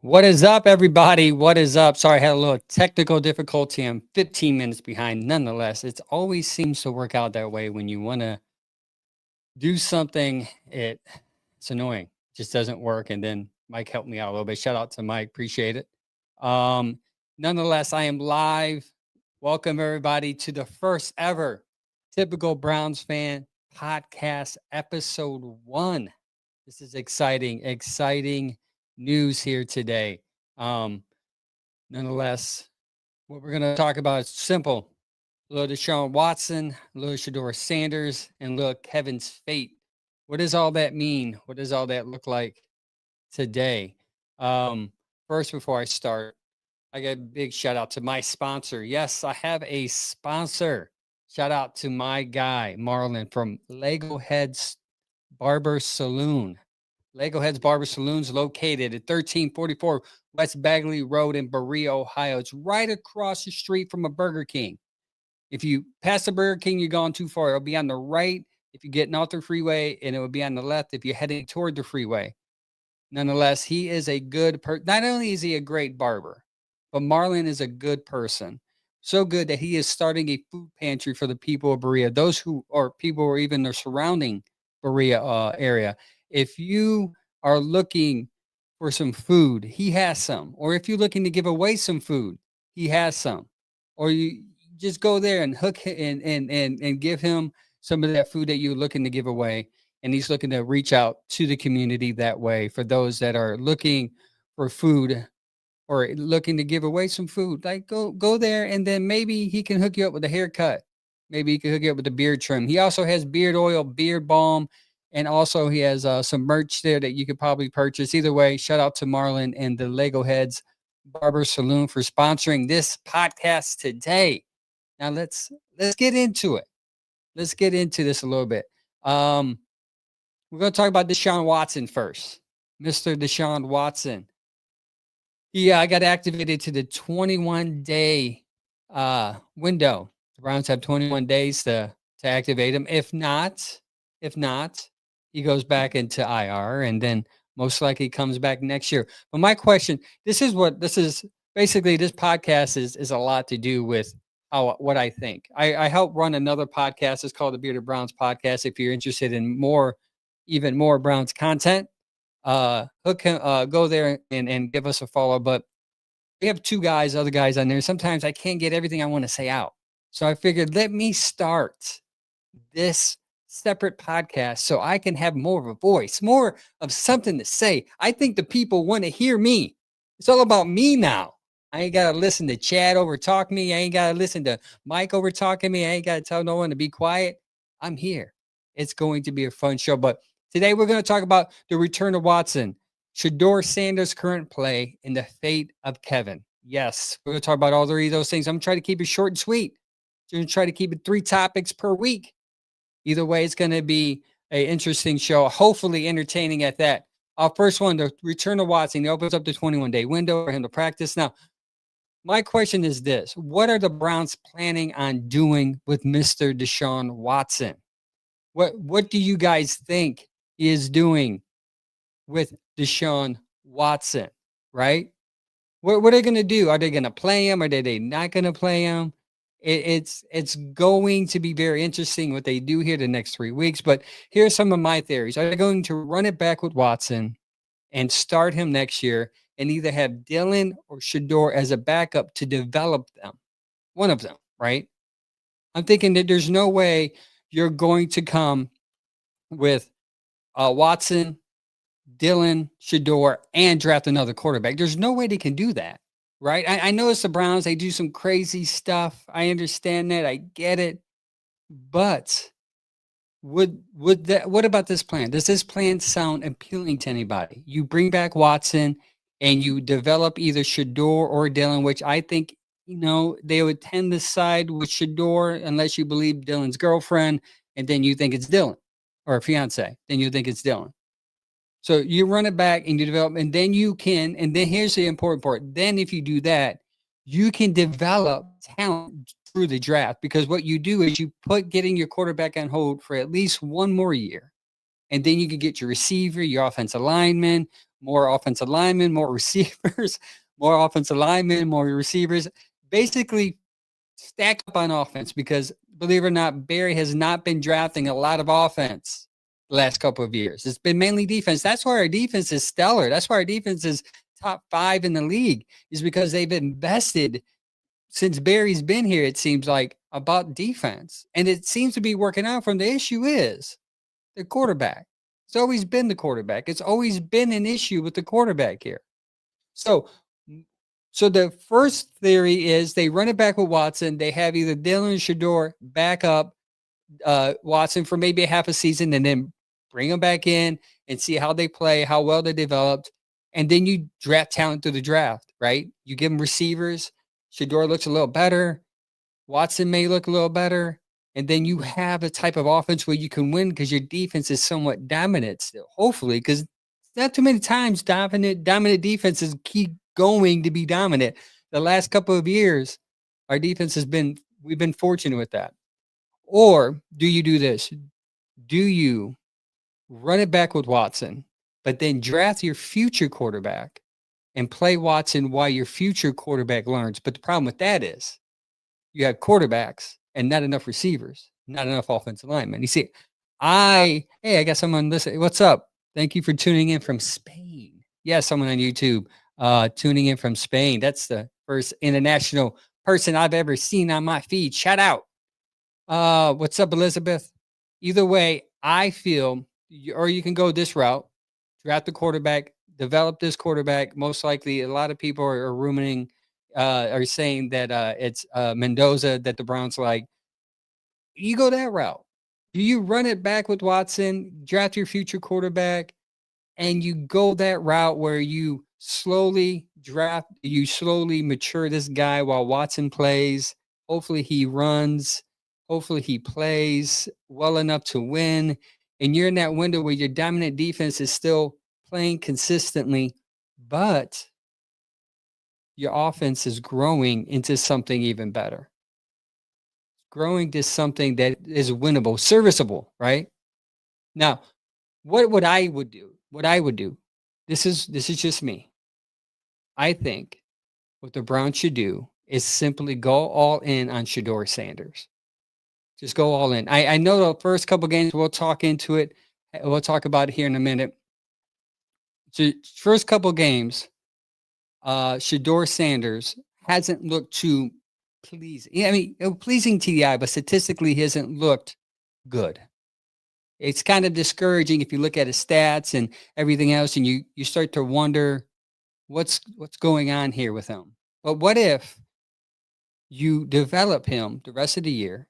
What is up, everybody? What is up? Sorry, I had a little technical difficulty. I'm 15 minutes behind. Nonetheless, it always seems to work out that way when you want to do something. It's annoying. It just doesn't work. And then Mike helped me out a little bit. Shout out to Mike. Appreciate it. Um, Nonetheless, I am live. Welcome everybody to the first ever Typical Brownz Fan podcast, episode 1. This is exciting news here today. Um, Nonetheless, what we're going to talk about is simple. Little Deshaun Watson, little Shedeur Sanders, and little Kevin's fate. What does all that mean? What does all that look like today? First, before I start, I got a big shout out to my sponsor. Yes, I have a sponsor. Shout out to my guy, Marlon from Lego Heads Barber Saloon. Lego Heads Barber Saloon's located at 1344 West Bagley Road in Berea, Ohio. It's right across the street from a Burger King. If you pass the Burger King, you're going too far. It'll be on the right if you're getting off the freeway, and it will be on the left if you're heading toward the freeway. Nonetheless, he is a good person. Not only is he a great barber, but Marlon is a good person. So good that he is starting a food pantry for the people of Berea, those who are people or even the surrounding Berea area. If you are looking for some food, he has some. Or if you're looking to give away some food, he has some. Or you just go there and hook and give him some of that food that you're looking to give away. And he's looking to reach out to the community that way for those that are looking for food or looking to give away some food. Like go there, and then maybe he can hook you up with a haircut. Maybe he can hook you up with a beard trim. He also has beard oil, beard balm, and also he has some merch there that you could probably purchase. Either way, shout out to Marlon and the Lego Heads Barber Saloon for sponsoring this podcast today. Now let's get into it. Let's get into this a little bit. We're going to talk about Deshaun Watson first. Mr. Deshaun Watson. Yeah, I got activated to the 21-day window. The Browns have 21 days to activate him. If not, he goes back into IR, and then most likely comes back next year. But my question, this is basically, this podcast is a lot to do with what I think. I help run another podcast. It's called the Bearded Browns Podcast. If you're interested in even more Browns content, go there and give us a follow. But we have other guys on there. Sometimes I can't get everything I want to say out. So I figured, let me start this separate podcast so I can have more of a voice, more of something to say. I think the people want to hear me. It's all about me now. I ain't got to listen to Chad over talk me. I ain't got to listen to Mike over talking me. I ain't got to tell no one to be quiet. I'm here. It's going to be a fun show. But today we're going to talk about the return of Watson, Shedeur Sanders' current play, and the fate of Kevin. Yes, we're going to talk about all 3 of those things. I'm going to try to keep it short and sweet. I'm going to try to keep it 3 topics per week. Either way, it's going to be an interesting show, hopefully entertaining at that. Our first one, the return of Watson. He opens up the 21-day window for him to practice. Now, my question is this. What are the Browns planning on doing with Mr. Deshaun Watson? What do you guys think he is doing with Deshaun Watson, right? What are they going to do? Are they going to play him? Are they not going to play him? It's going to be very interesting what they do here the next 3 weeks. But here's some of my theories. Are they going to run it back with Watson and start him next year and either have Dylan or Shedeur as a backup to develop them? One of them, right? I'm thinking that there's no way you're going to come with Watson, Dylan, Shedeur, and draft another quarterback. There's no way they can do that, right? I know it's the Browns. They do some crazy stuff. I understand that. I get it. But what about this plan? Does this plan sound appealing to anybody? You bring back Watson and you develop either Shedeur or Dylan, which I think, they would tend to side with Shedeur unless you believe Dylan's girlfriend, and then you think it's Dylan, or fiance, then you think it's Dylan. So you run it back and you develop, and then and then here's the important part. Then if you do that, you can develop talent through the draft, because what you do is you put getting your quarterback on hold for at least one more year. And then you can get your receiver, your offensive lineman, more offensive linemen, more receivers, more offensive linemen, more receivers. Basically, stack up on offense because believe it or not, Barry has not been drafting a lot of offense the last couple of years. It's been mainly defense. That's why our defense is stellar. That's why our defense is top 5 in the league, is because they've invested since Barry's been here, it seems like, about defense. And it seems to be working out from the issue is the quarterback. It's always been the quarterback. It's always been an issue with the quarterback here. So, so the first theory is they run it back with Watson. They have either Dylan or Shedeur back up Watson for maybe a half a season and then bring them back in and see how they play, how well they developed. And then you draft talent through the draft, right? You give them receivers. Shedeur looks a little better. Watson may look a little better. And then you have a type of offense where you can win because your defense is somewhat dominant still, hopefully, because not too many times dominant defenses keep going to be dominant. The last couple of years, our defense we've been fortunate with that. Or do you do this? Do you run it back with Watson, but then draft your future quarterback and play Watson while your future quarterback learns? But the problem with that is you have quarterbacks and not enough receivers, not enough offensive linemen. You see, I got someone listening. What's up? Thank you for tuning in from Spain. Yeah, someone on YouTube tuning in from Spain. That's the first international person I've ever seen on my feed. Shout out. What's up, Elizabeth? Either way, I feel, or you can go this route, draft the quarterback, develop this quarterback. Most likely, a lot of people are ruminating, are saying that it's Mendoza that the Browns like. You go that route. Do you run it back with Watson, draft your future quarterback, and you go that route where you slowly mature this guy while Watson plays. Hopefully he runs. Hopefully he plays well enough to win. And you're in that window where your dominant defense is still playing consistently, but your offense is growing into something even better. Growing to something that is winnable, serviceable, right? Now, what I would do, this is just me. I think what the Browns should do is simply go all in on Shedeur Sanders. Just go all in. I know the first couple games, we'll talk into it. We'll talk about it here in a minute. So first couple games, Shedeur Sanders hasn't looked too pleasing. Yeah, I mean, pleasing to the eye, but statistically he hasn't looked good. It's kind of discouraging if you look at his stats and everything else, and you start to wonder what's going on here with him. But what if you develop him the rest of the year,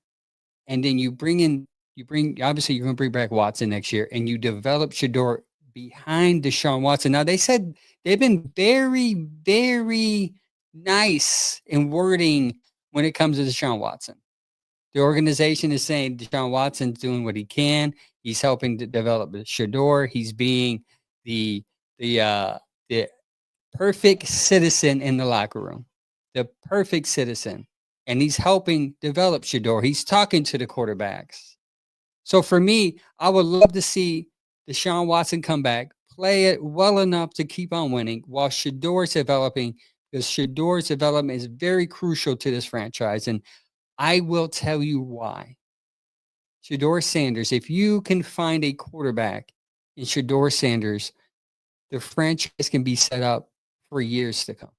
and then obviously you're going to bring back Watson next year, and you develop Shedeur behind Deshaun Watson. Now they said they've been very, very nice in wording when it comes to Deshaun Watson. The organization is saying Deshaun Watson's doing what he can. He's helping to develop Shedeur. He's being the perfect citizen in the locker room, the perfect citizen. And he's helping develop Shedeur. He's talking to the quarterbacks. So for me, I would love to see Deshaun Watson come back, play it well enough to keep on winning while Shedeur's developing, because Shedeur's development is very crucial to this franchise. And I will tell you why. Shedeur Sanders, if you can find a quarterback in Shedeur Sanders, the franchise can be set up for years to come.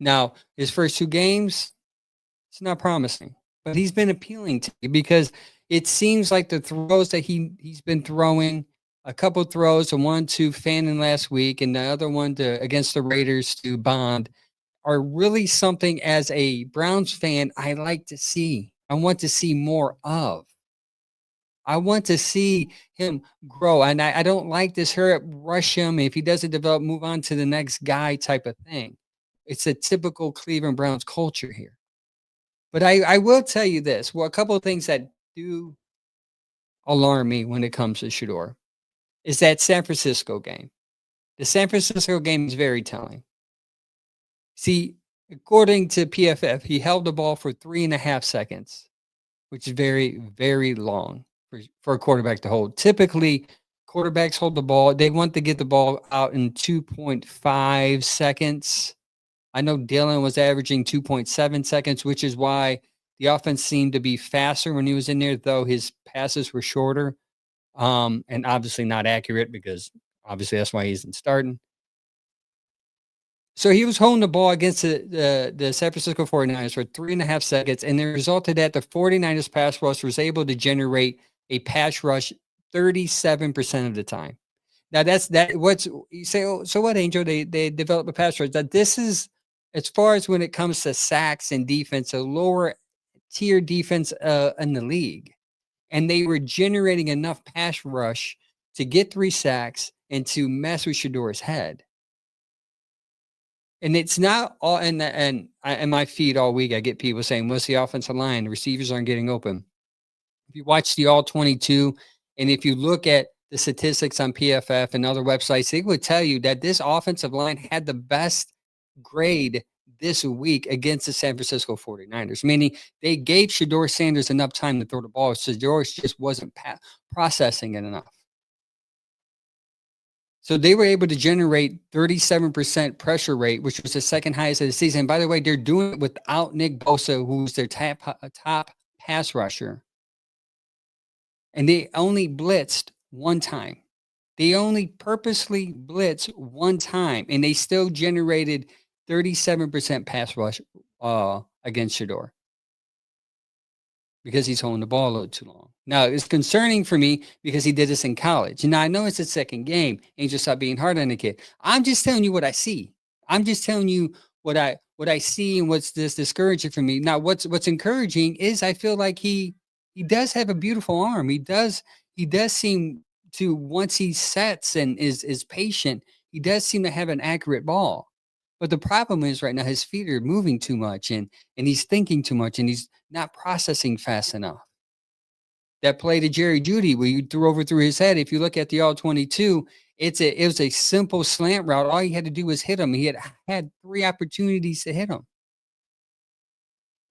Now, his first 2 games, it's not promising, but he's been appealing to me because it seems like the throws that he's been throwing, a couple throws, and one to Fannin last week and the other one against the Raiders to Bond, are really something as a Browns fan I like to see. I want to see more of. I want to see him grow. And I don't like this hurry up, rush him. If he doesn't develop, move on to the next guy type of thing. It's a typical Cleveland Browns culture here. But I will tell you this. Well, a couple of things that do alarm me when it comes to Shedeur is that San Francisco game. The San Francisco game is very telling. See, according to PFF, he held the ball for 3.5 seconds, which is very, very long for a quarterback to hold. Typically, quarterbacks hold the ball. They want to get the ball out in 2.5 seconds. I know Dylan was averaging 2.7 seconds, which is why the offense seemed to be faster when he was in there, though his passes were shorter, and obviously not accurate because obviously that's why he isn't starting. So he was holding the ball against the San Francisco 49ers for 3.5 seconds, and the result of that, the 49ers pass rush was able to generate a pass rush 37% of the time. Now that what's you say, "Oh, so what, Angel? They develop a pass rush." That this is as far as when it comes to sacks and defense, a lower tier defense in the league. And they were generating enough pass rush to get 3 sacks and to mess with Shedeur's head. And it's not all in my feed all week, I get people saying, "What's the offensive line? The receivers aren't getting open." If you watch the all 22, and if you look at the statistics on PFF and other websites, they would tell you that this offensive line had the best grade this week against the San Francisco 49ers, meaning they gave Shedeur Sanders enough time to throw the ball. Shedeur just wasn't processing it enough. So they were able to generate 37% pressure rate, which was the second highest of the season. And by the way, they're doing it without Nick Bosa, who's their top pass rusher. And they only blitzed one time. They only purposely blitzed one time, and they still generated 37% pass rush against Shedeur because he's holding the ball a little too long. Now, it's concerning for me because he did this in college. Now, I know it's a second game. Angel, stop being hard on the kid. I'm just telling you what I see. I'm just telling you what I see and what's this discouraging for me. Now, what's encouraging is I feel like he does have a beautiful arm. He does seem to, once he sets and is patient, he does seem to have an accurate ball. But the problem is right now his feet are moving too much and he's thinking too much and he's not processing fast enough. That play to Jerry Jeudy where you threw his head. If you look at the all 22, it was a simple slant route. All he had to do was hit him. He had 3 opportunities to hit him.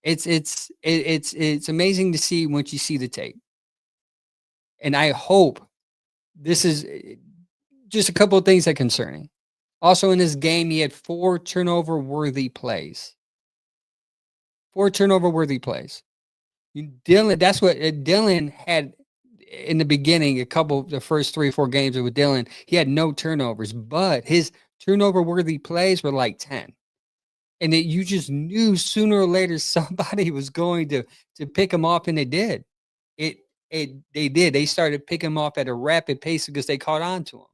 It's amazing to see once you see the tape. And I hope this is just a couple of things that are concerning. Also in this game, he had 4 turnover-worthy plays. 4 turnover-worthy plays. Dylan, that's what Dylan had in the beginning, the first 3 or 4 games with Dylan, he had no turnovers, but his turnover-worthy plays were like 10. And you just knew sooner or later somebody was going to pick him off, and they did. They did. They started picking him off at a rapid pace because they caught on to him.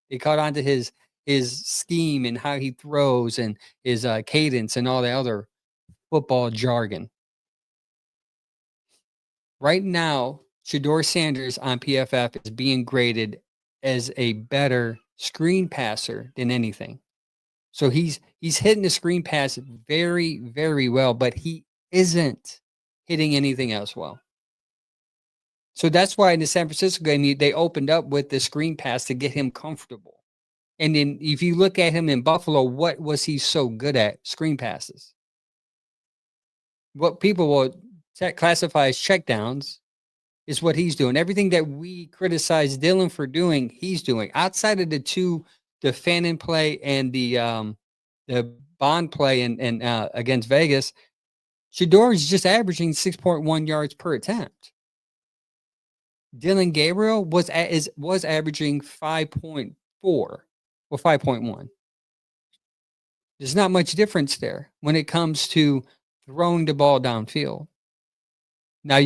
They caught on to his scheme and how he throws and his cadence and all the other football jargon. Right now, Shedeur Sanders on PFF is being graded as a better screen passer than anything. So he's hitting the screen pass very, very well, but he isn't hitting anything else well. So that's why in the San Francisco game, they opened up with the screen pass to get him comfortable. And then if you look at him in Buffalo, what was he so good at? Screen passes. What people will classify as checkdowns is what he's doing. Everything that we criticize Dylan for doing, he's doing. Outside of the Fannin play and the Bond play and against Vegas, Shedeur is just averaging 6.1 yards per attempt. Dylan Gabriel was averaging 5.4 or 5.1. There's not much difference there when it comes to throwing the ball downfield. Now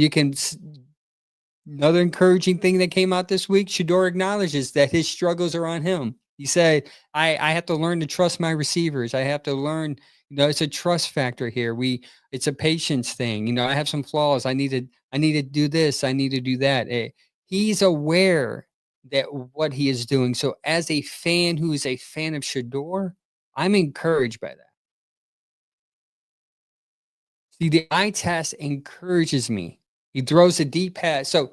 another encouraging thing that came out this week, Shedeur acknowledges that his struggles are on him. He said, I have to learn to trust my receivers. I have to learn, it's a trust factor here. It's a patience thing. I have some flaws. I need to do this. I need to do that. He's aware that what he is doing. So as a fan who is a fan of Shedeur, I'm encouraged by that. See, the eye test encourages me. He throws a deep pass. So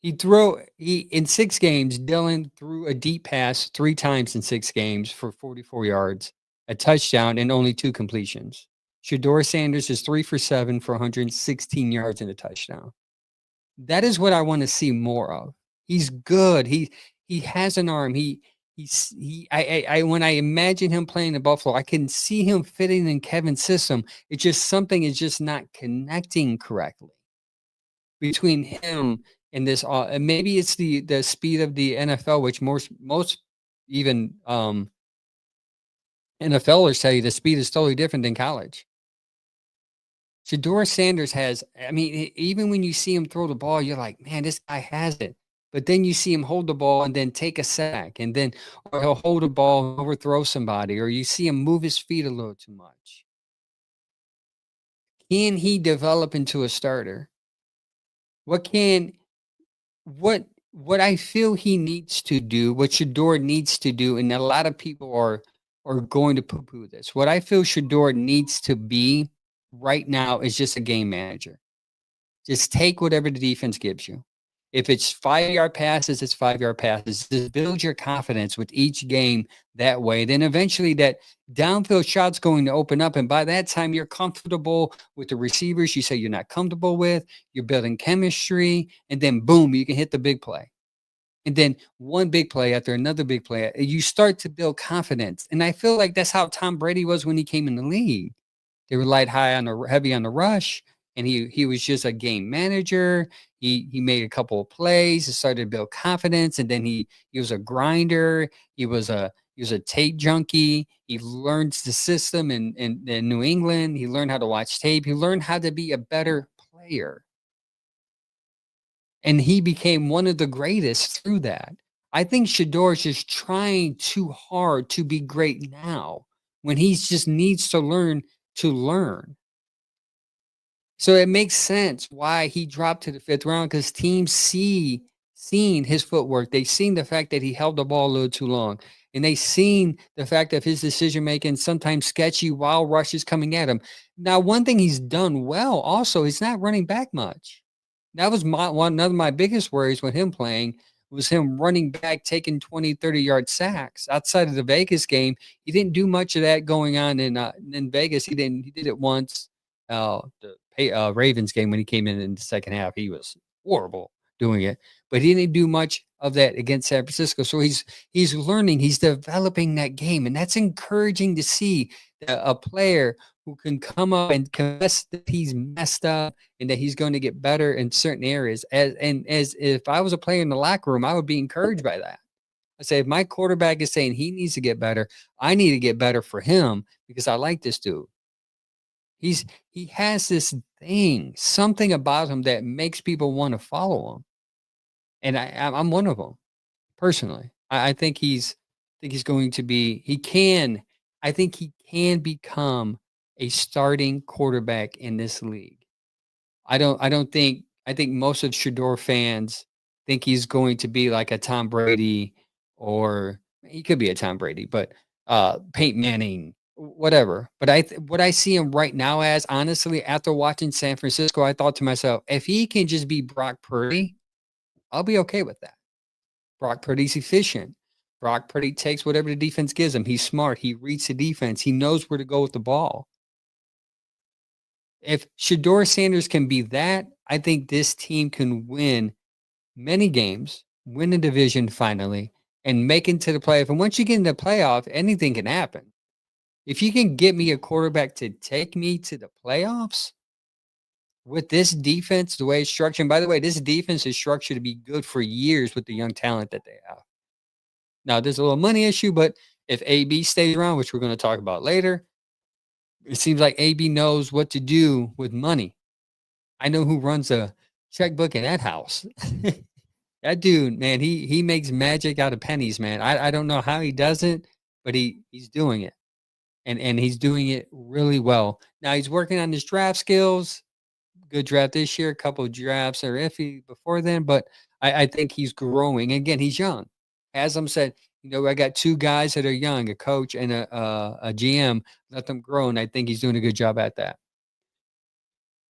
in 6 games, Dylan threw a deep pass 3 times in 6 games for 44 yards, a touchdown, and only 2 completions. Shedeur Sanders is 3 for 7 for 116 yards and a touchdown. That is what I want to see more of. He's good. He has an arm. When I imagine him playing in Buffalo, I can see him fitting in Kevin's system. It's just something is just not connecting correctly between him and this. And maybe it's the speed of the NFL, which most even NFLers tell you the speed is totally different than college. Shedeur Sanders has, I mean, even when you see him throw the ball, you're like, man, this guy has it. But then you see him hold the ball and then take a sack, and then or he'll hold a ball and overthrow somebody, or you see him move his feet a little too much. Can he develop into a starter? What can what I feel he needs to do, what Shedeur needs to do, and a lot of people are going to poo-poo this. What I feel Shedeur needs to be right now is just a game manager. Just take whatever the defense gives you. If it's 5-yard passes, it's 5-yard passes. Just build your confidence with each game that way. Then eventually that downfield shot's going to open up. And by that time, you're comfortable with the receivers you say you're not comfortable with. You're building chemistry. And then boom, you can hit the big play. And then one big play after another big play. You start to build confidence. And I feel like that's how Tom Brady was when he came in the league. They relied heavy on the rush, and he was just a game manager. He made a couple of plays, he started to build confidence, and then he was a grinder. He was a tape junkie. He learned the system in New England. He learned how to watch tape. He learned how to be a better player. And he became one of the greatest through that. I think Shedeur is just trying too hard to be great now when he just needs to learn to learn. So it makes sense why he dropped to the fifth round because teams seen his footwork. They seen the fact that he held the ball a little too long. And they seen the fact of his decision making sometimes sketchy while rushes coming at him. Now, one thing he's done well also, he's not running back much. That was one of my biggest worries with him playing was him running back, taking 20, 30-yard sacks. Outside of the Vegas game, he didn't do much of that going on in Vegas. He did it once. The Ravens game when he came in the second half, he was horrible doing it, but he didn't do much of that against San Francisco. So he's learning, he's developing that game, and that's encouraging to see that a player who can come up and confess that he's messed up and that he's going to get better in certain areas. As if I was a player in the locker room, I would be encouraged by that. I say, if my quarterback is saying he needs to get better, I need to get better for him because I like this dude. He has this thing, something about him that makes people want to follow him, and I'm one of them personally. I think he's going to be. He can. I think he can become a starting quarterback in this league. I don't think. I think most of Shedeur fans think he's going to be like a Tom Brady, or he could be a Tom Brady, but Peyton Manning, whatever. But what I see him right now as, honestly, after watching San Francisco, I thought to myself, if he can just be Brock Purdy, I'll be okay with that. Brock Purdy's efficient. Brock Purdy takes whatever the defense gives him. He's smart. He reads the defense. He knows where to go with the ball. If Shedeur Sanders can be that, I think this team can win many games, win the division finally, and make it to the playoff. And once you get in the playoff, anything can happen. If you can get me a quarterback to take me to the playoffs with this defense, the way it's structured, and by the way, this defense is structured to be good for years with the young talent that they have. Now, there's a little money issue, but if AB stays around, which we're going to talk about later, it seems like AB knows what to do with money. I know who runs a checkbook in that house. That dude, man, he makes magic out of pennies, man. I don't know how he does it, but he's doing it. And he's doing it really well. Now he's working on his draft skills. Good draft this year, a couple of drafts are iffy before then, but I think he's growing. Again, he's young. As I'm said, I got two guys that are young, a coach and a GM. Let them grow, and I think he's doing a good job at that.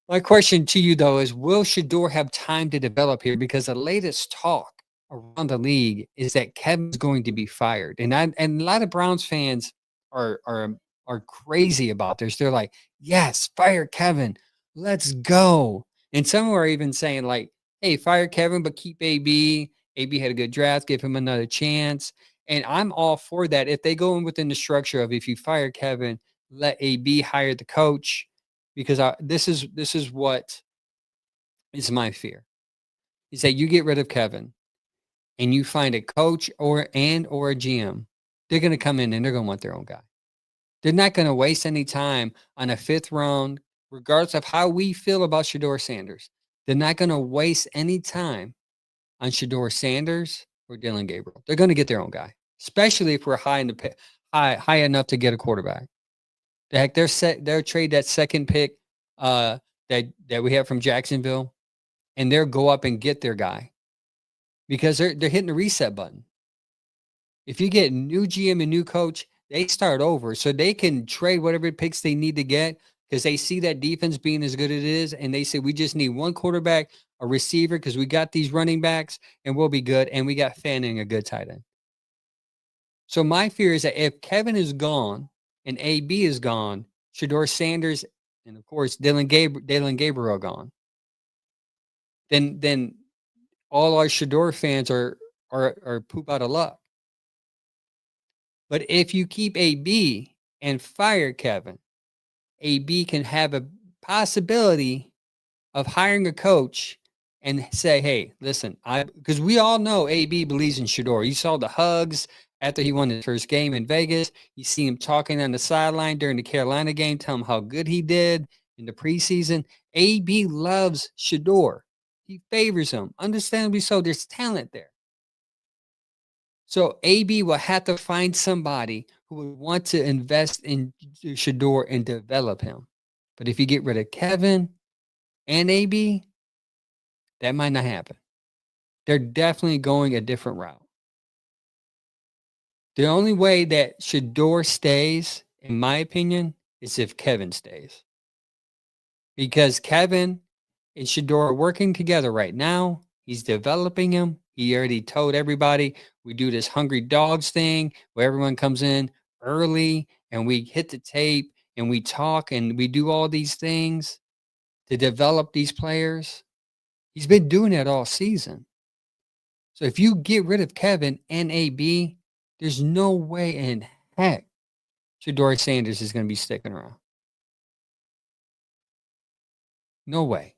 My question to you, though, is will Shedeur have time to develop here? Because the latest talk around the league is that Kevin's going to be fired. And a lot of Browns fans are crazy about this. They're like, yes, fire Kevin. Let's go. And some are even saying like, hey, fire Kevin, but keep AB. AB had a good draft, give him another chance. And I'm all for that. If they go in within the structure of if you fire Kevin, let AB hire the coach, because this is what is my fear. Is that you get rid of Kevin and you find a coach or a GM, they're going to come in and they're going to want their own guy. They're not going to waste any time on a fifth round, regardless of how we feel about Shedeur Sanders. They're not going to waste any time on Shedeur Sanders or Dylan Gabriel. They're going to get their own guy, especially if we're high enough to get a quarterback. The heck, they'll trade that second pick that we have from Jacksonville, and they'll go up and get their guy because they're hitting the reset button. If you get new GM and new coach, they start over, so they can trade whatever picks they need to get because they see that defense being as good as it is, and they say we just need one quarterback, a receiver, because we got these running backs, and we'll be good, and we got Fanning, a good tight end. So my fear is that if Kevin is gone and AB is gone, Shedeur Sanders and of course Dylan Gabriel gone, then all our Shedeur fans are poop out of luck. But if you keep AB and fire Kevin, AB can have a possibility of hiring a coach and say, hey, listen, because we all know AB believes in Shedeur. You saw the hugs after he won his first game in Vegas. You see him talking on the sideline during the Carolina game, tell him how good he did in the preseason. AB loves Shedeur. He favors him. Understandably so. There's talent there. So AB will have to find somebody who would want to invest in Shedeur and develop him. But if you get rid of Kevin and AB, that might not happen. They're definitely going a different route. The only way that Shedeur stays, in my opinion, is if Kevin stays. Because Kevin and Shedeur are working together right now. He's developing him. He already told everybody we do this hungry dogs thing where everyone comes in early and we hit the tape and we talk and we do all these things to develop these players. He's been doing that all season. So if you get rid of Kevin and AB, there's no way in heck Shedeur Sanders is going to be sticking around. No way.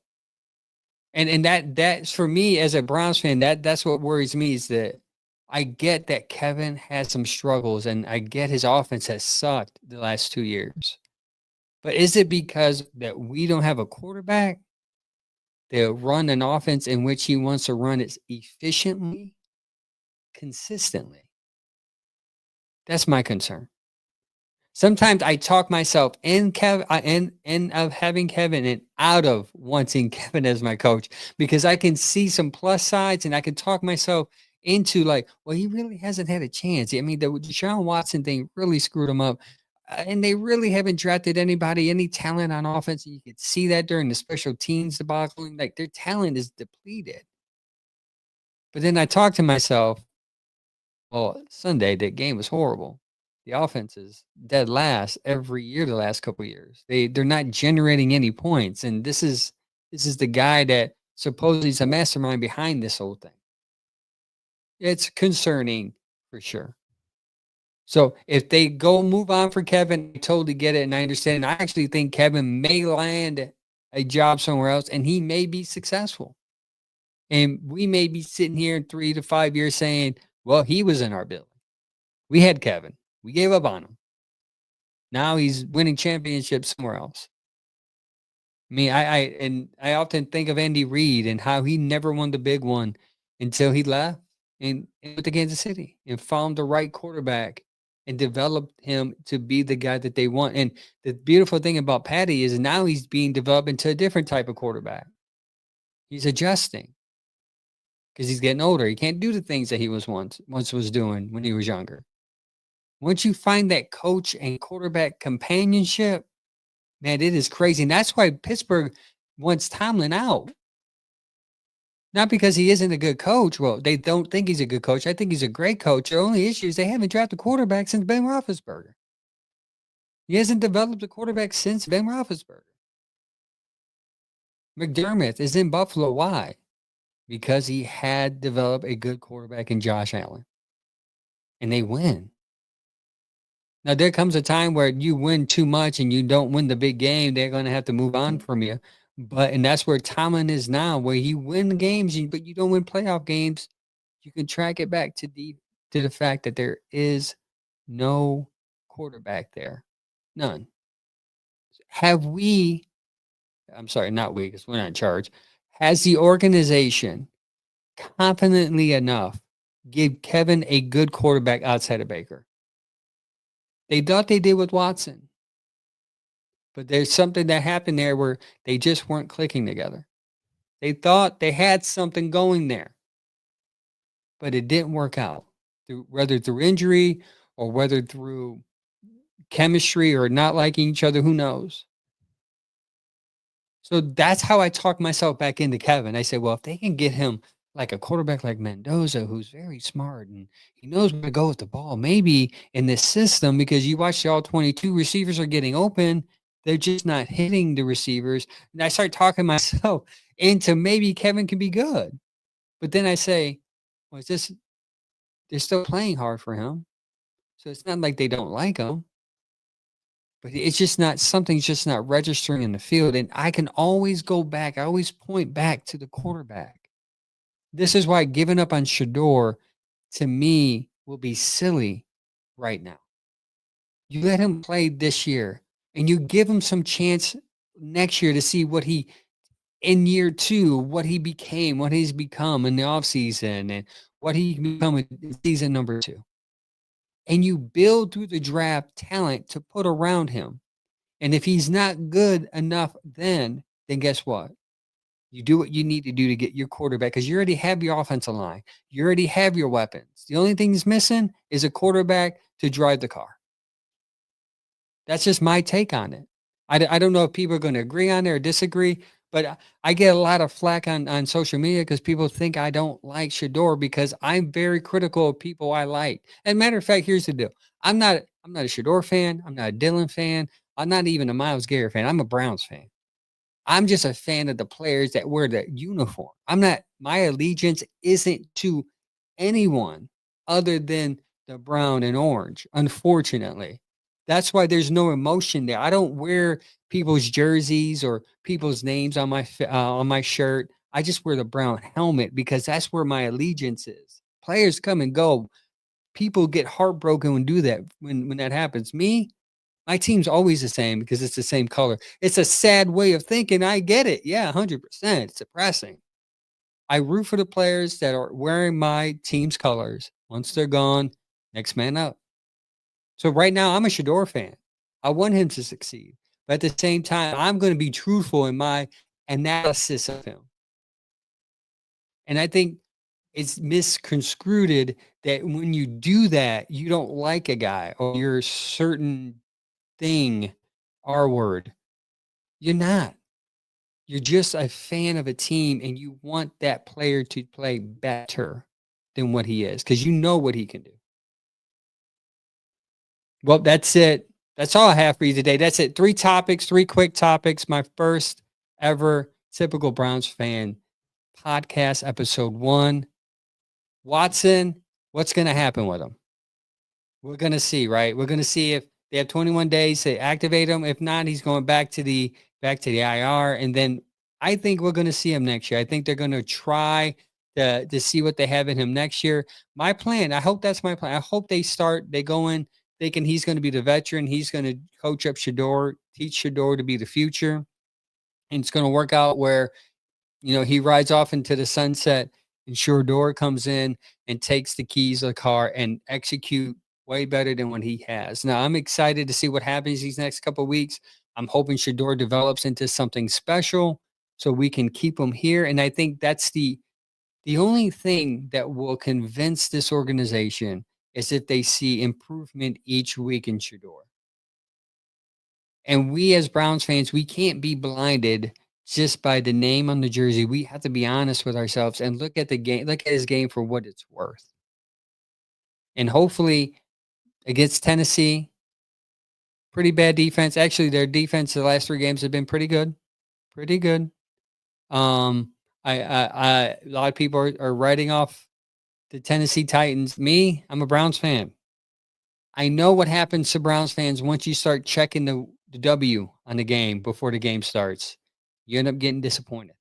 And that's for me as a Browns fan, that's what worries me is that I get that Kevin has some struggles and I get his offense has sucked the last 2 years. But is it because that we don't have a quarterback that run an offense in which he wants to run it efficiently, consistently? That's my concern. Sometimes I talk myself in of having Kevin and out of wanting Kevin as my coach because I can see some plus sides and I can talk myself into like, well, he really hasn't had a chance. I mean, the Deshaun Watson thing really screwed him up. And they really haven't drafted any talent on offense. You could see that during the special teams debacle. Like their talent is depleted. But then I talk to myself, well, Sunday, that game was horrible. The offense is dead last every year the last couple of years. They're not generating any points. And this is the guy that supposedly is a mastermind behind this whole thing. It's concerning for sure. So if they go move on for Kevin, I totally get it. And I understand. I actually think Kevin may land a job somewhere else and he may be successful. And we may be sitting here in 3 to 5 years saying, well, he was in our building. We had Kevin. We gave up on him. Now he's winning championships somewhere else. I mean, I often think of Andy Reid and how he never won the big one until he left and went to Kansas City and found the right quarterback and developed him to be the guy that they want. And the beautiful thing about Patty is now he's being developed into a different type of quarterback. He's adjusting because he's getting older. He can't do the things that he was once was doing when he was younger. Once you find that coach and quarterback companionship, man, it is crazy. And that's why Pittsburgh wants Tomlin out. Not because he isn't a good coach. Well, they don't think he's a good coach. I think he's a great coach. The only issue is they haven't drafted a quarterback since Ben Roethlisberger. He hasn't developed a quarterback since Ben Roethlisberger. McDermott is in Buffalo. Why? because he had developed a good quarterback in Josh Allen, and they win. Now there comes a time where you win too much and you don't win the big game, they're gonna have to move on from you. But and that's where Tomlin is now, where you win the games, but you don't win playoff games. You can track it back to the fact that there is no quarterback there. None. Have we I'm sorry, not we, because we're not in charge. Has the organization confidently enough give Kevin a good quarterback outside of Baker? They thought they did with Watson, but there's something that happened there where they just weren't clicking together. They thought they had something going there, but it didn't work out. Whether through injury or whether through chemistry or not liking each other, who knows? So that's how I talk myself back into Kevin. I say, well, if they can get him like a quarterback like Mendoza, who's very smart and he knows where to go with the ball, maybe in this system, because you watch the all 22 receivers are getting open, they're just not hitting the receivers. And I start talking myself into maybe Kevin can be good. But then I say, well, is this, they're still playing hard for him. So it's not like they don't like him. But it's just not something's just not registering in the field. And I can always go back. I always point back to the quarterback. This is why giving up on Shedeur to me will be silly right now. You let him play this year and you give him some chance next year to see what he in year two, what he became, what he's become in the offseason and what he can become in season number two. And you build through the draft talent to put around him. And if he's not good enough then guess what? You do what you need to do to get your quarterback because you already have your offensive line. You already have your weapons. The only thing that's missing is a quarterback to drive the car. That's just my take on it. I don't know if people are going to agree on it or disagree, but I get a lot of flack on social media because people think I don't like Shedeur because I'm very critical of people I like. And matter of fact, here's the deal. I'm not a Shedeur fan. I'm not a Dylan fan. I'm not even a Myles Garrett fan. I'm a Browns fan. I'm just a fan of the players that wear the uniform. My allegiance isn't to anyone other than the brown and orange, unfortunately. That's why there's no emotion there. I don't wear people's jerseys or people's names on my shirt. I just wear the brown helmet because that's where my allegiance is. Players come and go. People get heartbroken when do that when that happens. Me, my team's always the same because it's the same color. It's a sad way of thinking. I get it. Yeah, 100%. It's depressing. I root for the players that are wearing my team's colors. Once they're gone, next man up. So right now, I'm a Shedeur fan. I want him to succeed. But at the same time, I'm going to be truthful in my analysis of him. And I think it's misconstrued that when you do that, you don't like a guy or you're a certain thing, R word. You're not. You're just a fan of a team and you want that player to play better than what he is because you know what he can do. Well, that's it. That's all I have for you today. That's it. 3 quick topics. My first ever Typical Browns Fan podcast, episode 1. Watson, what's going to happen with him? We're going to see, right? We're going to see if they have 21 days to activate him. If not, he's going back to the IR. And then I think we're going to see him next year. I think they're going to try to see what they have in him next year. My plan, I hope that's my plan. I hope they go in thinking he's going to be the veteran. He's going to coach up Shedeur, teach Shedeur to be the future. And it's going to work out where, he rides off into the sunset and Shedeur comes in and takes the keys of the car and execute way better than what he has. Now, I'm excited to see what happens these next couple of weeks. I'm hoping Shedeur develops into something special so we can keep him here. And I think that's the only thing that will convince this organization is if they see improvement each week in Shedeur. And we as Browns fans, we can't be blinded just by the name on the jersey. We have to be honest with ourselves and look at the game, look at his game for what it's worth. And hopefully against Tennessee, pretty bad defense. Actually, their defense the last 3 games have been pretty good. Pretty good. I A lot of people are writing off the Tennessee Titans. Me, I'm a Browns fan. I know what happens to Browns fans once you start checking the W on the game before the game starts. You end up getting disappointed.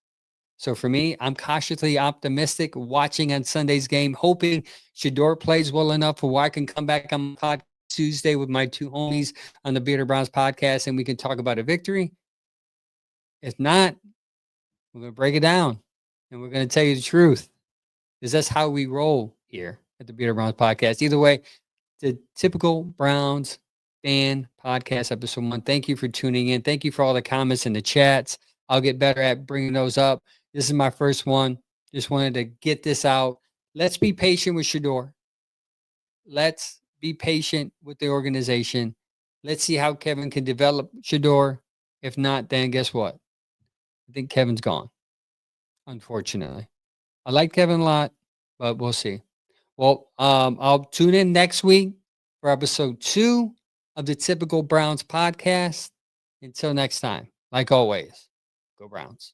So for me, I'm cautiously optimistic watching on Sunday's game, hoping Shedeur plays well enough for where I can come back on podcast Tuesday with my two homies on the Bearded Browns podcast and we can talk about a victory. If not, we're going to break it down and we're going to tell you the truth because that's how we roll here at the Bearded Browns podcast. Either way, the Typical Brownz Fan podcast episode 1. Thank you for tuning in. Thank you for all the comments in the chats. I'll get better at bringing those up. This is my first one. Just wanted to get this out. Let's be patient with Shedeur. Let's be patient with the organization. Let's see how Kevin can develop Shedeur. If not, then guess what? I think Kevin's gone, unfortunately. I like Kevin a lot, but we'll see. Well, I'll tune in next week for episode 2 of the Typical Brownz podcast. Until next time, like always, go Browns.